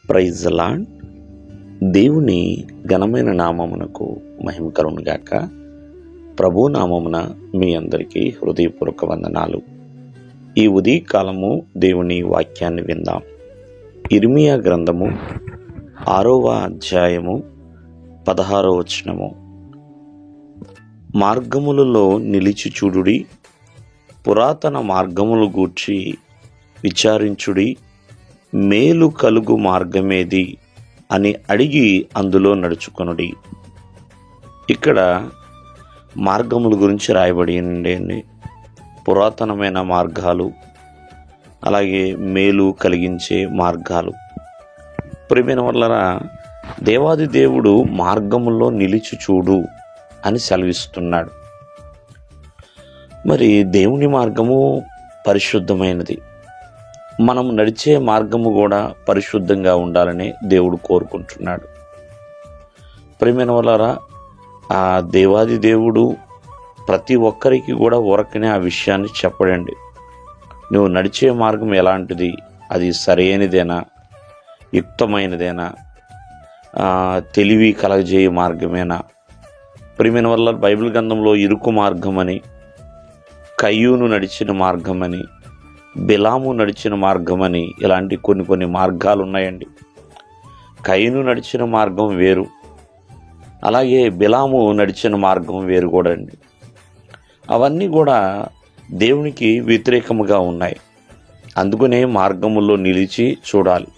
Praise the lord. దేవుని ఘనమైన నామమునకు మహిమ కలుగును గాక. ప్రభు నామమున మీ అందరికీ హృదయపూర్వక వందనాలు. ఈ ఉదయకాలము దేవుని వాక్యాన్ని విందాం. ఇర్మియా గ్రంథము 6వ అధ్యాయము 16వ వచనము. మార్గములలో నిలిచి చూడుడి, పురాతన మార్గములు గూర్చి విచారించుడి, మేలు కలుగు మార్గమేది అని అడిగి అందులో నడుచుకొనుడి. ఇక్కడ మార్గముల గురించి రాయబడి ఉండండి. పురాతనమైన మార్గాలు, అలాగే మేలు కలిగించే మార్గాలు. ప్రియమైన వాళ్ళరా, దేవాది దేవుడు మార్గములో నిలిచి చూడు అని సెలవిస్తున్నాడు. మరి దేవుని మార్గము పరిశుద్ధమైనది. మనం నడిచే మార్గము కూడా పరిశుద్ధంగా ఉండాలని దేవుడు కోరుకుంటున్నాడు. ప్రియమైన వాళ్ళారా, ఆ దేవాది దేవుడు ప్రతి ఒక్కరికి కూడా ఊరకనే ఆ విషయాన్ని చెప్పడండి. నువ్వు నడిచే మార్గం ఎలాంటిది, అది సరైనదేనా, యుక్తమైనదేనా, తెలివి కలగజేయ మార్గమేనా. ప్రియమైన వల్ల బైబిల్ గ్రంథంలో ఇరుకు మార్గమని, కయ్యూను నడిచిన మార్గమని, బిలాము నడిచిన మార్గమని, ఇలాంటి కొన్ని మార్గాలు ఉన్నాయండి. కయ్యూను నడిచిన మార్గం వేరు, అలాగే బిలాము నడిచిన మార్గం వేరు కూడా అండి. అవన్నీ కూడా దేవునికి వ్యతిరేకముగా ఉన్నాయి. అందుకనే మార్గములో నిలిచి చూడాలి.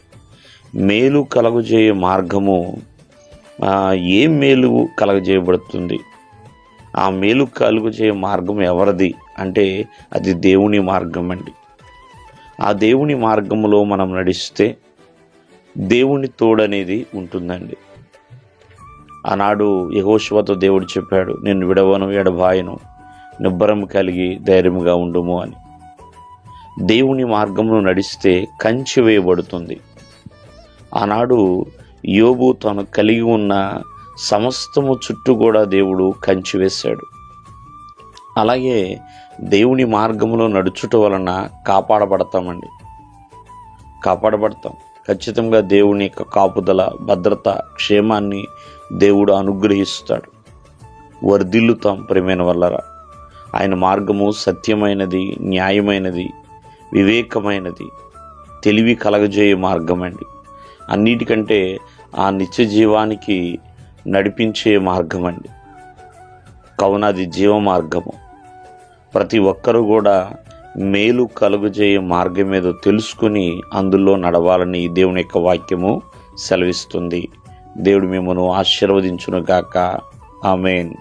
మేలు కలుగజేయ మార్గము ఏం మేలు కలుగజేయబడుతుంది, ఆ మేలు కలుగజేయ మార్గం ఎవరిది అంటే అది దేవుని మార్గం అండి. ఆ దేవుని మార్గములో మనం నడిస్తే దేవుని తోడనేది ఉంటుందండి. ఆనాడు యెహోషువతో దేవుడు చెప్పాడు, నేను విడవను ఎడబాయను, నిబ్బరం కలిగి ధైర్యముగా ఉండుము అని. దేవుని మార్గమును నడిస్తే కంచె వేయబడుతుంది. ఆనాడు యోబు తను కలిగి ఉన్న సమస్తము చుట్టూ కూడా దేవుడు కంచె వేశాడు. అలాగే దేవుని మార్గంలో నడుచుట వలన కాపాడబడతామండి. ఖచ్చితంగా దేవుని యొక్క కాపుదల, భద్రత, క్షేమాన్ని దేవుడు అనుగ్రహిస్తాడు. వర్ధిల్లుతాం ప్రియమైన వల్లరా. ఆయన మార్గము సత్యమైనది, న్యాయమైనది, వివేకమైనది, తెలివి కలగజేయ మార్గం అండి. అన్నిటికంటే ఆ నిత్య జీవానికి నడిపించే మార్గం అండి. కావున అది జీవ మార్గము. ప్రతి ఒక్కరూ కూడా మేలు కలుగజేయ మార్గం ఏదో తెలుసుకుని అందులో నడవాలని దేవుని యొక్క వాక్యము సెలవిస్తుంది. దేవుడు మిమ్మల్ని ఆశీర్వదించును గాక. ఆమేన్.